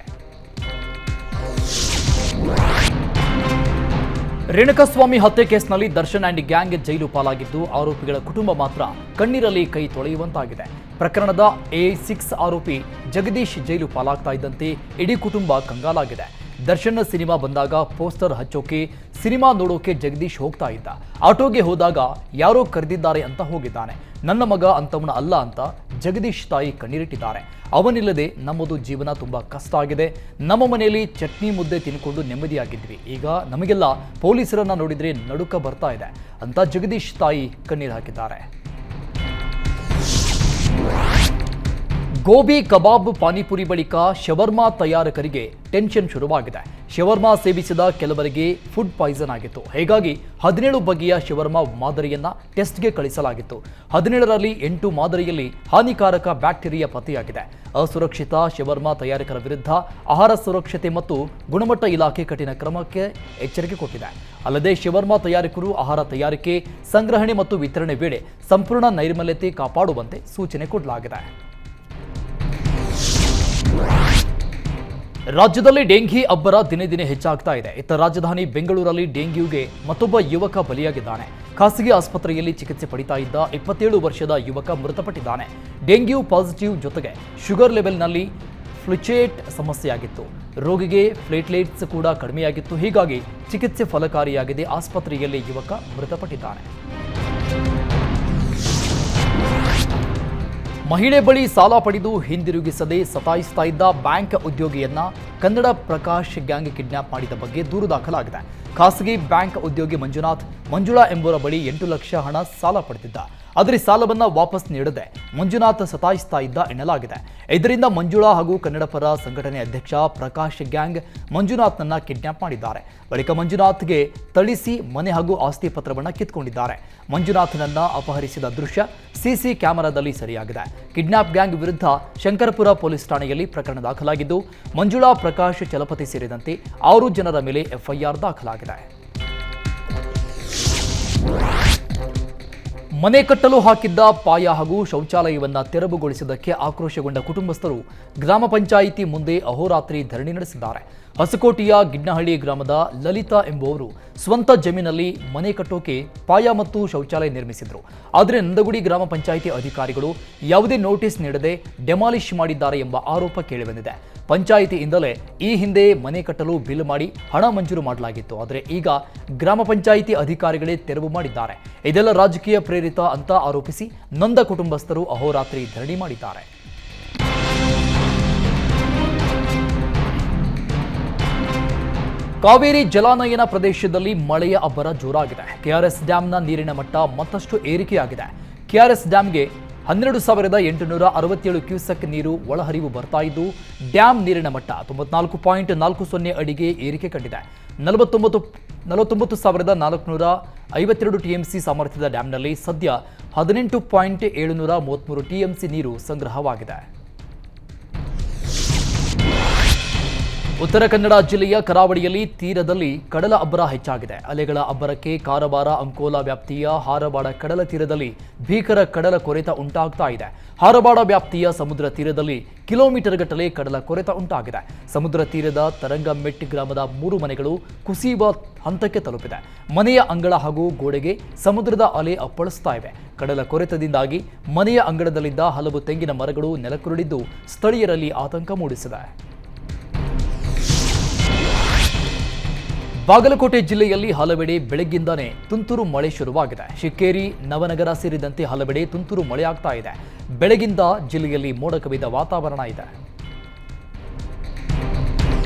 Speaker 1: ರೇಣುಕಾಸ್ವಾಮಿ ಹತ್ಯೆ ಕೇಸ್ನಲ್ಲಿ ದರ್ಶನ್ ಆ್ಯಂಡ್ ಗ್ಯಾಂಗ್ ಜೈಲು ಪಾಲಾಗಿದ್ದು ಆರೋಪಿಗಳ ಕುಟುಂಬ ಮಾತ್ರ ಕಣ್ಣೀರಲ್ಲಿ ಕೈ ತೊಳೆಯುವಂತಾಗಿದೆ. ಪ್ರಕರಣದ A6 ಆರೋಪಿ ಜಗದೀಶ್ ಜೈಲು ಪಾಲಾಗ್ತಾ ಇದ್ದಂತೆ ಇಡೀ ಕುಟುಂಬ ಕಂಗಾಲಾಗಿದೆ. ದರ್ಶನ್ ಸಿನಿಮಾ ಬಂದಾಗ ಪೋಸ್ಟರ್ ಹಚ್ಚೋಕೆ ಸಿನಿಮಾ ನೋಡೋಕೆ ಜಗದೀಶ್ ಹೋಗ್ತಾ ಇದ್ದ. ಆಟೋಗೆ ಹೋದಾಗ ಯಾರೋ ಕರೆದಿದ್ದಾರೆ ಅಂತ ಹೋಗಿದ್ದಾನೆ. ನನ್ನ ಮಗ ಅಂತವನ ಅಲ್ಲ ಅಂತ ಜಗದೀಶ್ ತಾಯಿ ಕಣ್ಣೀರಿಟ್ಟಿದ್ದಾರೆ. ಅವನಿಲ್ಲದೆ ನಮ್ಮದು ಜೀವನ ತುಂಬಾ ಕಷ್ಟ ಆಗಿದೆ. ನಮ್ಮ ಮನೆಯಲ್ಲಿ ಚಟ್ನಿ ಮುದ್ದೆ ತಿನ್ಕೊಂಡು ನೆಮ್ಮದಿಯಾಗಿದ್ವಿ. ಈಗ ನಮಗೆಲ್ಲ ಪೊಲೀಸರನ್ನ ನೋಡಿದ್ರೆ ನಡುಕ ಬರ್ತಾ ಇದೆ ಅಂತ ಜಗದೀಶ್ ತಾಯಿ ಕಣ್ಣೀರು ಹಾಕಿದ್ದಾರೆ. ಗೋಬಿ ಕಬಾಬ್ ಪಾನಿಪುರಿ ಬಳಿಕ ಶವರ್ಮಾ ತಯಾರಕರಿಗೆ ಟೆನ್ಷನ್ ಶುರುವಾಗಿದೆ. ಶವರ್ಮಾ ಸೇವಿಸಿದ ಕೆಲವರಿಗೆ ಫುಡ್ ಪಾಯ್ಸನ್ ಆಗಿತ್ತು. ಹೀಗಾಗಿ 17 ಬಗೆಯ ಶವರ್ಮಾ ಮಾದರಿಯನ್ನ ಟೆಸ್ಟ್ಗೆ ಕಳಿಸಲಾಗಿತ್ತು. 17ರಲ್ಲಿ 8 ಮಾದರಿಯಲ್ಲಿ ಹಾನಿಕಾರಕ ಬ್ಯಾಕ್ಟೀರಿಯಾ ಪತ್ತೆಯಾಗಿದೆ. ಅಸುರಕ್ಷಿತ ಶವರ್ಮಾ ತಯಾರಕರ ವಿರುದ್ಧ ಆಹಾರ ಸುರಕ್ಷತೆ ಮತ್ತು ಗುಣಮಟ್ಟ ಇಲಾಖೆ ಕಠಿಣ ಕ್ರಮಕ್ಕೆ ಎಚ್ಚರಿಕೆ ಕೊಟ್ಟಿದೆ. ಅಲ್ಲದೆ ಶವರ್ಮಾ ತಯಾರಕರು ಆಹಾರ ತಯಾರಿಕೆ, ಸಂಗ್ರಹಣೆ ಮತ್ತು ವಿತರಣೆ ವೇಳೆ ಸಂಪೂರ್ಣ ನೈರ್ಮಲ್ಯತೆ ಕಾಪಾಡುವಂತೆ ಸೂಚನೆ ಕೊಡಲಾಗಿದೆ. ರಾಜ್ಯದಲ್ಲಿ ಡೆಂಘಿ ಅಬ್ಬರ ದಿನೇ ದಿನೇ ಹೆಚ್ಚಾಗ್ತಾ ಇದೆ. ಇತ್ತ ರಾಜಧಾನಿ ಬೆಂಗಳೂರಲ್ಲಿ ಡೆಂಗ್ಯೂಗೆ ಮತ್ತೊಬ್ಬ ಯುವಕ ಬಲಿಯಾಗಿದ್ದಾನೆ. ಖಾಸಗಿ ಆಸ್ಪತ್ರೆಯಲ್ಲಿ ಚಿಕಿತ್ಸೆ ಪಡಿತಾ ಇದ್ದ 27 ವರ್ಷದ ಯುವಕ ಮೃತಪಟ್ಟಿದ್ದಾನೆ. ಡೆಂಗ್ಯೂ ಪಾಸಿಟಿವ್ ಜೊತೆಗೆ ಶುಗರ್ ಲೆವೆಲ್ನಲ್ಲಿ ಫ್ಲುಚೇಟ್ ಸಮಸ್ಯೆಯಾಗಿತ್ತು. ರೋಗಿಗೆ ಪ್ಲೇಟ್ಲೆಟ್ಸ್ ಕೂಡ ಕಡಿಮೆಯಾಗಿತ್ತು. ಹೀಗಾಗಿ ಚಿಕಿತ್ಸೆ ಫಲಕಾರಿಯಾಗಿದೆ. ಆಸ್ಪತ್ರೆಯಲ್ಲಿ ಯುವಕ ಮೃತಪಟ್ಟಿದ್ದಾನೆ. ಮಹಿಳೆ ಬಳಿ ಸಾಲ ಪಡೆದು ಹಿಂದಿರುಗಿಸದೆ ಸತಾಯಿಸ್ತಾ ಇದ್ದ ಬ್ಯಾಂಕ್ ಉದ್ಯೋಗಿಯನ್ನ ಕನ್ನಡ ಪ್ರಕಾಶ್ ಗ್ಯಾಂಗ್ ಕಿಡ್ನಾಪ್ ಮಾಡಿದ ಬಗ್ಗೆ ದೂರು ದಾಖಲಾಗಿದೆ. ಖಾಸಗಿ ಬ್ಯಾಂಕ್ ಉದ್ಯೋಗಿ ಮಂಜುಳಾ ಎಂಬುವರ ಬಳಿ 8 ಲಕ್ಷ ಹಣ ಸಾಲ ಪಡೆದಿದ್ದ. ಆದರೆ ಸಾಲವನ್ನ ವಾಪಸ್ ನೀಡದೆ ಮಂಜುನಾಥ್ ಸತಾಯಿಸ್ತಾ ಇದ್ದ ಎನ್ನಲಾಗಿದೆ. ಇದರಿಂದ ಮಂಜುಳಾ ಹಾಗೂ ಕನ್ನಡ ಪರ ಸಂಘಟನೆ ಅಧ್ಯಕ್ಷ ಪ್ರಕಾಶ್ ಗ್ಯಾಂಗ್ ಮಂಜುನಾಥ್ನನ್ನ ಕಿಡ್ನಾಪ್ ಮಾಡಿದ್ದಾರೆ. ಬಳಿಕ ಮಂಜುನಾಥ್ಗೆ ಥಳಿಸಿ ಮನೆ ಹಾಗೂ ಆಸ್ತಿ ಪತ್ರವನ್ನ ಕಿತ್ಕೊಂಡಿದ್ದಾರೆ. ಮಂಜುನಾಥ್ನನ್ನ ಅಪಹರಿಸಿದ ದೃಶ್ಯ ಸಿಸಿ ಕ್ಯಾಮೆರಾದಲ್ಲಿ ಸೆರೆಯಾಗಿದೆ. ಕಿಡ್ನಾಪ್ ಗ್ಯಾಂಗ್ ವಿರುದ್ಧ ಶಂಕರಪುರ ಪೊಲೀಸ್ ಠಾಣೆಯಲ್ಲಿ ಪ್ರಕರಣ ದಾಖಲಾಗಿದ್ದು ಮಂಜುಳಾ, ಪ್ರಕಾಶ್, ಚಲಪತಿ ಸೇರಿದಂತೆ 6 ಜನರ ಮೇಲೆ ಎಫ್ಐಆರ್ ದಾಖಲಾಗಿದೆ. ಮನೆ ಕಟ್ಟಲು ಹಾಕಿದ್ದ ಪಾಯ ಹಾಗೂ ಶೌಚಾಲಯವನ್ನ ತೆರವುಗೊಳಿಸಿದ್ದಕ್ಕೆ ಆಕ್ರೋಶಗೊಂಡ ಕುಟುಂಬಸ್ಥರು ಗ್ರಾಮ ಪಂಚಾಯಿತಿ ಮುಂದೆ ಅಹೋರಾತ್ರಿ ಧರಣಿ ನಡೆಸಿದ್ದಾರೆ. ಹೊಸಕೋಟೆಯ ಗಿಡ್ನಹಳ್ಳಿ ಗ್ರಾಮದ ಲಲಿತಾ ಎಂಬುವರು ಸ್ವಂತ ಜಮೀನಲ್ಲಿ ಮನೆ ಕಟ್ಟೋಕೆ ಪಾಯ ಮತ್ತು ಶೌಚಾಲಯ ನಿರ್ಮಿಸಿದ್ರು. ಆದರೆ ನಂದಗುಡಿ ಗ್ರಾಮ ಪಂಚಾಯಿತಿ ಅಧಿಕಾರಿಗಳು ಯಾವುದೇ ನೋಟಿಸ್ ನೀಡದೆ ಡೆಮಾಲಿಷ್ ಮಾಡಿದ್ದಾರೆ ಎಂಬ ಆರೋಪ ಕೇಳಿಬಂದಿದೆ. ಪಂಚಾಯಿತಿಯಿಂದಲೇ ಈ ಹಿಂದೆ ಮನೆ ಕಟ್ಟಲು ಬಿಲ್ ಮಾಡಿ ಹಣ ಮಂಜೂರು ಮಾಡಲಾಗಿತ್ತು. ಆದರೆ ಈಗ ಗ್ರಾಮ ಪಂಚಾಯಿತಿ ಅಧಿಕಾರಿಗಳೇ ತೆರವು ಮಾಡಿದ್ದಾರೆ. ಇದೆಲ್ಲ ರಾಜಕೀಯ ಪ್ರೇರಿತ ಅಂತ ಆರೋಪಿಸಿ ನೊಂದ ಕುಟುಂಬಸ್ಥರು ಅಹೋರಾತ್ರಿ ಧರಣಿ ಮಾಡಿದ್ದಾರೆ. ಕಾವೇರಿ ಜಲಾನಯನ ಪ್ರದೇಶದಲ್ಲಿ ಮಳೆಯ ಅಬ್ಬರ ಜೋರಾಗಿದೆ. ಕೆಆರ್ಎಸ್ ಡ್ಯಾಂನ ನೀರಿನ ಮಟ್ಟ ಮತ್ತಷ್ಟು ಏರಿಕೆಯಾಗಿದೆ. ಕೆಆರ್ಎಸ್ ಡ್ಯಾಂಗೆ 12,867 ಕ್ಯೂಸೆಕ್ ನೀರು ಒಳಹರಿವು ಬರ್ತಾ ಇದ್ದು, ಡ್ಯಾಂ ನೀರಿನ ಮಟ್ಟ 94.40 ಅಡಿಗೆ ಏರಿಕೆ ಕಂಡಿದೆ. 49,452 ಟಿಎಂಸಿ ಸಾಮರ್ಥ್ಯದ ಡ್ಯಾಂನಲ್ಲಿ ಸದ್ಯ 18.733 ಟಿಎಂಸಿ ನೀರು ಸಂಗ್ರಹವಾಗಿದೆ. ಉತ್ತರ ಕನ್ನಡ ಜಿಲ್ಲೆಯ ಕರಾವಳಿಯಲ್ಲಿ ತೀರದಲ್ಲಿ ಕಡಲ ಅಬ್ಬರ ಹೆಚ್ಚಾಗಿದೆ. ಅಲೆಗಳ ಅಬ್ಬರಕ್ಕೆ ಕಾರವಾರ, ಅಂಕೋಲಾ ವ್ಯಾಪ್ತಿಯ ಹಾರವಾಡ ಕಡಲ ತೀರದಲ್ಲಿ ಭೀಕರ ಕಡಲ ಕೊರೆತ ಉಂಟಾಗ್ತಾ ಇದೆ. ಹಾರವಾಡ ವ್ಯಾಪ್ತಿಯ ಸಮುದ್ರ ತೀರದಲ್ಲಿ ಕಿಲೋಮೀಟರ್ ಗಟ್ಟಲೆ ಕಡಲ ಕೊರೆತ ಉಂಟಾಗಿದೆ. ಸಮುದ್ರ ತೀರದ ತರಂಗಮೆಟ್ ಗ್ರಾಮದ 3 ಮನೆಗಳು ಕುಸಿಯುವ ಹಂತಕ್ಕೆ ತಲುಪಿದೆ. ಮನೆಯ ಅಂಗಳ ಹಾಗೂ ಗೋಡೆಗೆ ಸಮುದ್ರದ ಅಲೆ ಅಪ್ಪಳಿಸ್ತಾ ಇವೆ. ಕಡಲ ಕೊರೆತದಿಂದಾಗಿ ಮನೆಯ ಅಂಗಳದಲ್ಲಿದ್ದ ಹಲವು ತೆಂಗಿನ ಮರಗಳು ನೆಲಕ್ಕುರುಳಿದ್ದು ಸ್ಥಳೀಯರಲ್ಲಿ ಆತಂಕ ಮೂಡಿಸಿದೆ. ಬಾಗಲಕೋಟೆ ಜಿಲ್ಲೆಯಲ್ಲಿ ಹಲವೆಡೆ ಬೆಳಗ್ಗಿಂದಾನೇ ತುಂತುರು ಮಳೆ ಶುರುವಾಗಿದೆ. ಶಿಕ್ಕೇರಿ, ನವನಗರ ಸೇರಿದಂತೆ ಹಲವೆಡೆ ತುಂತುರು ಮಳೆಯಾಗ್ತಾ ಇದೆ. ಬೆಳಗಿಂದ ಜಿಲ್ಲೆಯಲ್ಲಿ ಮೋಡ ಕವಿದ ವಾತಾವರಣ ಇದೆ.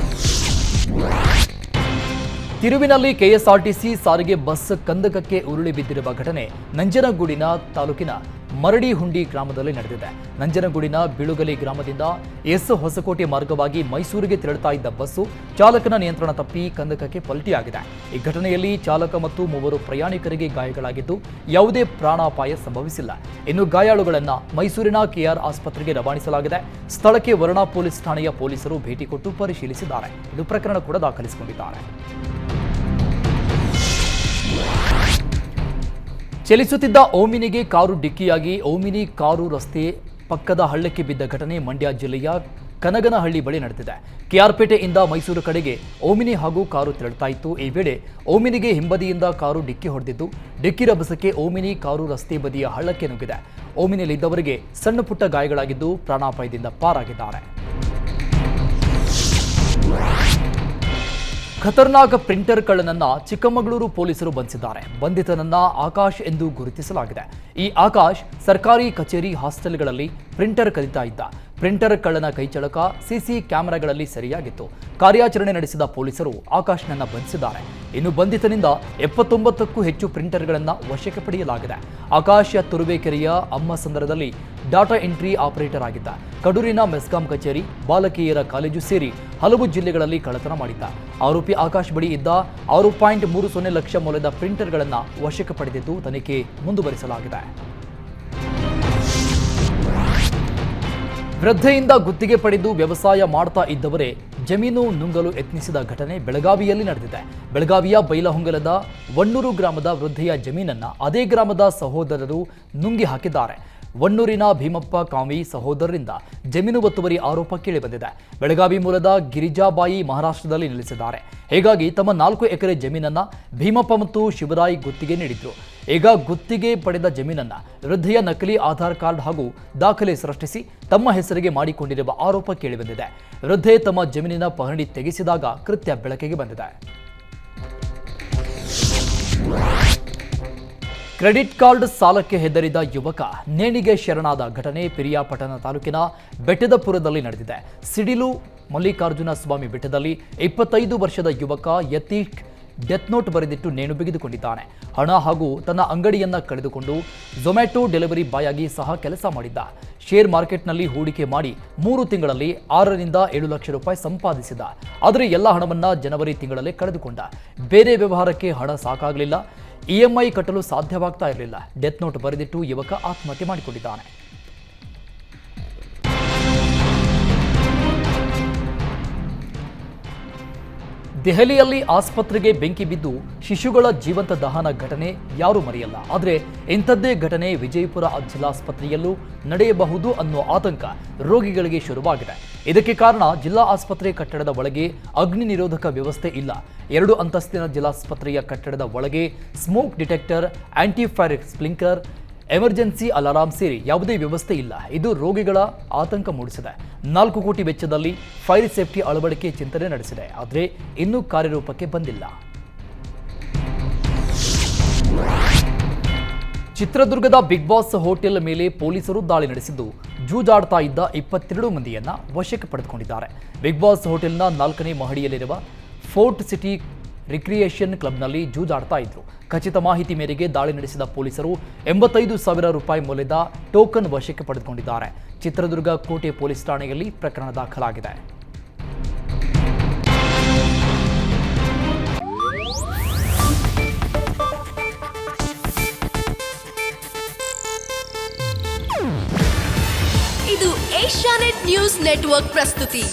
Speaker 1: ತಿರುವಿನಲ್ಲಿ ಕೆಎಸ್ಆರ್ಟಿಸಿ ಸಾರಿಗೆ ಬಸ್ ಕಂದಕಕ್ಕೆ ಉರುಳಿ ಬಿದ್ದಿರುವ ಘಟನೆ ನಂಜನಗೂಡಿನ ತಾಲೂಕಿನ ಮರಡಿಹುಂಡಿ ಗ್ರಾಮದಲ್ಲಿ ನಡೆದಿದೆ. ನಂಜನಗೂಡಿನ ಬಿಳುಗಲಿ ಗ್ರಾಮದಿಂದ ಹೊಸಕೋಟೆ ಮಾರ್ಗವಾಗಿ ಮೈಸೂರಿಗೆ ತೆರಳುತ್ತಾ ಇದ್ದ ಬಸ್ಸು ಚಾಲಕನ ನಿಯಂತ್ರಣ ತಪ್ಪಿ ಕಂದಕಕ್ಕೆ ಪಲ್ಟಿಯಾಗಿದೆ. ಈ ಘಟನೆಯಲ್ಲಿ ಚಾಲಕ ಮತ್ತು 3 ಪ್ರಯಾಣಿಕರಿಗೆ ಗಾಯಗಳಾಗಿದ್ದು ಯಾವುದೇ ಪ್ರಾಣಾಪಾಯ ಸಂಭವಿಸಿಲ್ಲ. ಇನ್ನು ಗಾಯಾಳುಗಳನ್ನು ಮೈಸೂರಿನ ಕೆಆರ್ ಆಸ್ಪತ್ರೆಗೆ ರವಾನಿಸಲಾಗಿದೆ. ಸ್ಥಳಕ್ಕೆ ವರುಣಾ ಪೊಲೀಸ್ ಠಾಣೆಯ ಪೊಲೀಸರು ಭೇಟಿ ಕೊಟ್ಟು ಪರಿಶೀಲಿಸಿದ್ದಾರೆ. ಇದು ಪ್ರಕರಣ ಕೂಡ ದಾಖಲಿಸಿಕೊಂಡಿದ್ದಾರೆ. ಚಲಿಸುತ್ತಿದ್ದ ಓಮಿನಿಗೆ ಕಾರು ಡಿಕ್ಕಿಯಾಗಿ ಓಮಿನಿ ಕಾರು ರಸ್ತೆ ಪಕ್ಕದ ಹಳ್ಳಕ್ಕೆ ಬಿದ್ದ ಘಟನೆ ಮಂಡ್ಯ ಜಿಲ್ಲೆಯ ಕನಗನಹಳ್ಳಿ ಬಳಿ ನಡೆದಿದೆ. ಕೆಆರ್ಪೇಟೆಯಿಂದ ಮೈಸೂರು ಕಡೆಗೆ ಓಮಿನಿ ಹಾಗೂ ಕಾರು ತೆರಳುತ್ತಾ ಇತ್ತು. ಈ ವೇಳೆ ಓಮಿನಿಗೆ ಹಿಂಬದಿಯಿಂದ ಕಾರು ಡಿಕ್ಕಿ ಹೊಡೆದಿದ್ದು, ಡಿಕ್ಕಿ ರಭಸಕ್ಕೆ ಓಮಿನಿ ಕಾರು ರಸ್ತೆ ಬದಿಯ ಹಳ್ಳಕ್ಕೆ ನುಗ್ಗಿದೆ. ಓಮಿನಿಯಲ್ಲಿದ್ದವರಿಗೆ ಸಣ್ಣ ಪುಟ್ಟ ಗಾಯಗಳಾಗಿದ್ದು ಪ್ರಾಣಾಪಾಯದಿಂದ ಪಾರಾಗಿದ್ದಾರೆ. ಖತರ್ನಾಕ್ ಪ್ರಿಂಟರ್ ಕಳ್ಳನನ್ನ ಚಿಕ್ಕಮಗಳೂರು ಪೊಲೀಸರು ಬಂಧಿಸಿದ್ದಾರೆ. ಬಂಧಿತನನ್ನ ಆಕಾಶ್ ಎಂದು ಗುರುತಿಸಲಾಗಿದೆ. ಈ ಆಕಾಶ್ ಸರ್ಕಾರಿ ಕಚೇರಿ ಹಾಸ್ಟೆಲ್ಗಳಲ್ಲಿ ಪ್ರಿಂಟರ್ ಕಲಿತಾ ಇದ್ದ. ಪ್ರಿಂಟರ್ ಕಳ್ಳನ ಕೈಚಳಕ ಸಿಸಿ ಕ್ಯಾಮೆರಾಗಳಲ್ಲಿ ಸೆರೆಯಾಗಿತ್ತು. ಕಾರ್ಯಾಚರಣೆ ನಡೆಸಿದ ಪೊಲೀಸರು ಆಕಾಶ್ನನ್ನ ಬಂಧಿಸಿದ್ದಾರೆ. ಇನ್ನು ಬಂಧಿತನಿಂದ 79ಕ್ಕೂ ಹೆಚ್ಚು ಪ್ರಿಂಟರ್ಗಳನ್ನು ವಶಕ್ಕೆ ಪಡೆಯಲಾಗಿದೆ. ಆಕಾಶ್ ತುರುವೇಕೆರೆಯ ಅಮ್ಮಸಂದ್ರದಲ್ಲಿ ಡಾಟಾ ಎಂಟ್ರಿ ಆಪರೇಟರ್ ಆಗಿದ್ದ. ಕಡೂರಿನ ಮೆಸ್ಕಾಂ ಕಚೇರಿ, ಬಾಲಕಿಯರ ಕಾಲೇಜು ಸೇರಿ ಹಲವು ಜಿಲ್ಲೆಗಳಲ್ಲಿ ಕಳ್ಳತನ ಮಾಡಿದ್ದ. ಆರೋಪಿ ಆಕಾಶ್ ಬಳಿ ಇದ್ದ 6.30 ಲಕ್ಷ ಮೌಲ್ಯದ ಪ್ರಿಂಟರ್ಗಳನ್ನು ವಶಕ್ಕೆ ಪಡೆದಿದ್ದು ತನಿಖೆ ಮುಂದುವರಿಸಲಾಗಿದೆ. ವೃದ್ಧೆಯಿಂದ ಗುತ್ತಿಗೆ ಪಡೆದು ವ್ಯವಸಾಯ ಮಾಡ್ತಾ ಇದ್ದವರೇ ಜಮೀನು ನುಂಗಲು ಯತ್ನಿಸಿದ ಘಟನೆ ಬೆಳಗಾವಿಯಲ್ಲಿ ನಡೆದಿದೆ. ಬೆಳಗಾವಿಯ ಬೈಲಹೊಂಗಲದ ವಣ್ಣೂರು ಗ್ರಾಮದ ವೃದ್ಧೆಯ ಜಮೀನನ್ನ ಅದೇ ಗ್ರಾಮದ ಸಹೋದರರು ನುಂಗಿ ಹಾಕಿದ್ದಾರೆ. ವಣ್ಣೂರಿನ ಭೀಮಪ್ಪ ಕಾವಿ ಸಹೋದರರಿಂದ ಜಮೀನು ಒತ್ತುವರಿ ಆರೋಪ ಕೇಳಿಬಂದಿದೆ. ಬೆಳಗಾವಿ ಮೂಲದ ಗಿರಿಜಾಬಾಯಿ ಮಹಾರಾಷ್ಟ್ರದಲ್ಲಿ ನೆಲೆಸಿದ್ದಾರೆ. ಹೀಗಾಗಿ ತಮ್ಮ 4 ಎಕರೆ ಜಮೀನನ್ನ ಭೀಮಪ್ಪ ಮತ್ತು ಶಿವರಾಯ್ ಗುತ್ತಿಗೆ ನೀಡಿದ್ರು. ಈಗ ಗುತ್ತಿಗೆ ಪಡೆದ ಜಮೀನನ್ನ ವೃದ್ಧೆಯ ನಕಲಿ ಆಧಾರ್ ಕಾರ್ಡ್ ಹಾಗೂ ದಾಖಲೆ ಸೃಷ್ಟಿಸಿ ತಮ್ಮ ಹೆಸರಿಗೆ ಮಾಡಿಕೊಂಡಿರುವ ಆರೋಪ ಕೇಳಿಬಂದಿದೆ. ವೃದ್ಧೆ ತಮ್ಮ ಜಮೀನಿನ ಪಹಣಿ ತೆಗೆಸಿದಾಗ ಕೃತ್ಯ ಬೆಳಕಿಗೆ ಬಂದಿದೆ. ಕ್ರೆಡಿಟ್ ಕಾರ್ಡ್ ಸಾಲಕ್ಕೆ ಹೆದರಿದ ಯುವಕ ನೇಣಿಗೆ ಶರಣಾದ ಘಟನೆ ಪಿರಿಯಾಪಟ್ಟಣ ತಾಲೂಕಿನ ಬೆಟ್ಟದಪುರದಲ್ಲಿ ನಡೆದಿದೆ. ಸಿಡಿಲು ಮಲ್ಲಿಕಾರ್ಜುನ ಸ್ವಾಮಿ ಬೆಟ್ಟದಲ್ಲಿ 25 ವರ್ಷದ ಯುವಕ ಯತೀಶ್ ಡೆತ್ ನೋಟ್ ಬರೆದಿಟ್ಟು ನೇಣು ಬಿಗಿದುಕೊಂಡಿದ್ದಾನೆ. ಹಣ ಹಾಗೂ ತನ್ನ ಅಂಗಡಿಯನ್ನ ಕಳೆದುಕೊಂಡು ಝೊಮ್ಯಾಟೊ ಡೆಲಿವರಿ ಬಾಯ್ ಆಗಿ ಸಹ ಕೆಲಸ ಮಾಡಿದ್ದ. ಶೇರ್ ಮಾರ್ಕೆಟ್ನಲ್ಲಿ ಹೂಡಿಕೆ ಮಾಡಿ 3 ತಿಂಗಳಲ್ಲಿ 6 ರಿಂದ 7 ಲಕ್ಷ ರೂಪಾಯಿ ಸಂಪಾದಿಸಿದ. ಆದರೆ ಎಲ್ಲ ಹಣವನ್ನ ಜನವರಿ ತಿಂಗಳಲ್ಲೇ ಕಳೆದುಕೊಂಡ. ಬೇರೆ ವ್ಯವಹಾರಕ್ಕೆ ಹಣ ಸಾಕಾಗಲಿಲ್ಲ. ಇಎಂಐ ಕಟ್ಟಲು ಸಾಧ್ಯವಾಗ್ತಾ ಇರಲಿಲ್ಲ. ಡೆತ್ ನೋಟ್ ಬರೆದಿಟ್ಟು ಯುವಕ ಆತ್ಮಹತ್ಯೆ ಮಾಡಿಕೊಂಡಿದ್ದಾನೆ. ದೆಹಲಿಯಲ್ಲಿ ಆಸ್ಪತ್ರೆಗೆ ಬೆಂಕಿ ಬಿದ್ದು ಶಿಶುಗಳ ಜೀವಂತ ದಹನ ಘಟನೆ ಯಾರೂ ಮರೆಯಲ್ಲ. ಆದರೆ ಇಂಥದ್ದೇ ಘಟನೆ ವಿಜಯಪುರ ಜಿಲ್ಲಾಸ್ಪತ್ರೆಯಲ್ಲೂ ನಡೆಯಬಹುದು ಅನ್ನೋ ಆತಂಕ ರೋಗಿಗಳಿಗೆ ಶುರುವಾಗಿದೆ. ಇದಕ್ಕೆ ಕಾರಣ ಜಿಲ್ಲಾ ಆಸ್ಪತ್ರೆ ಕಟ್ಟಡದ ಒಳಗೆ ಅಗ್ನಿ ನಿರೋಧಕ ವ್ಯವಸ್ಥೆ ಇಲ್ಲ. 2 ಅಂತಸ್ತಿನ ಜಿಲ್ಲಾಸ್ಪತ್ರೆಯ ಕಟ್ಟಡದ ಒಳಗೆ smoke detector, anti fire sprinkler, emergency alarm ಸೇರಿ ಯಾವುದೇ ವ್ಯವಸ್ಥೆ ಇಲ್ಲ. ಇದು ರೋಗಿಗಳ ಆತಂಕ ಮೂಡಿಸಿದೆ. 4 ಕೋಟಿ ವೆಚ್ಚದಲ್ಲಿ ಫೈರ್ ಸೇಫ್ಟಿ ಅಳವಡಿಕೆ ಚಿಂತನೆ ನಡೆಸಿದೆ. ಆದರೆ ಇನ್ನೂ ಕಾರ್ಯರೂಪಕ್ಕೆ ಬಂದಿಲ್ಲ. ಚಿತ್ರದುರ್ಗದ ಬಿಗ್ ಬಾಸ್ ಹೋಟೆಲ್ ಮೇಲೆ ಪೊಲೀಸರು ದಾಳಿ ನಡೆಸಿದ್ದು ಜೂಜಾಡ್ತಾ ಇದ್ದ 22 ಮಂದಿಯನ್ನ ವಶಕ್ಕೆ ಪಡೆದುಕೊಂಡಿದ್ದಾರೆ. ಬಿಗ್ ಬಾಸ್ ಹೋಟೆಲ್ನ 4ನೇ ಮಹಡಿಯಲ್ಲಿರುವ ಫೋರ್ಟ್ ಸಿಟಿ ರಿಕ್ರಿಯೇಷನ್ ಕ್ಲಬ್ನಲ್ಲಿ ಜೂಜಾಡ್ತಾ ಇದ್ರು. ಖಚಿತ ಮಾಹಿತಿ ಮೇರೆಗೆ ದಾಳಿ ನಡೆಸಿದ ಪೊಲೀಸರು 85,000 ರೂಪಾಯಿ ಮೌಲ್ಯದ ಟೋಕನ್ ವಶಕ್ಕೆ ಪಡೆದುಕೊಂಡಿದ್ದಾರೆ. ಚಿತ್ರದುರ್ಗ ಕೋಟೆ ಪೊಲೀಸ್ ಠಾಣೆಯಲ್ಲಿ ಪ್ರಕರಣ ದಾಖಲಾಗಿದೆ.
Speaker 2: ಇದು ಏಷ್ಯಾನೆಟ್ ನ್ಯೂಸ್ ನೆಟ್ವರ್ಕ್ ಪ್ರಸ್ತುತಿ.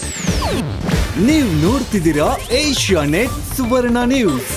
Speaker 3: ನೀವು ನೋಡ್ತಿದ್ದೀರಾ ಏಷ್ಯಾನೆಟ್ ಸುವರ್ಣ ನ್ಯೂಸ್.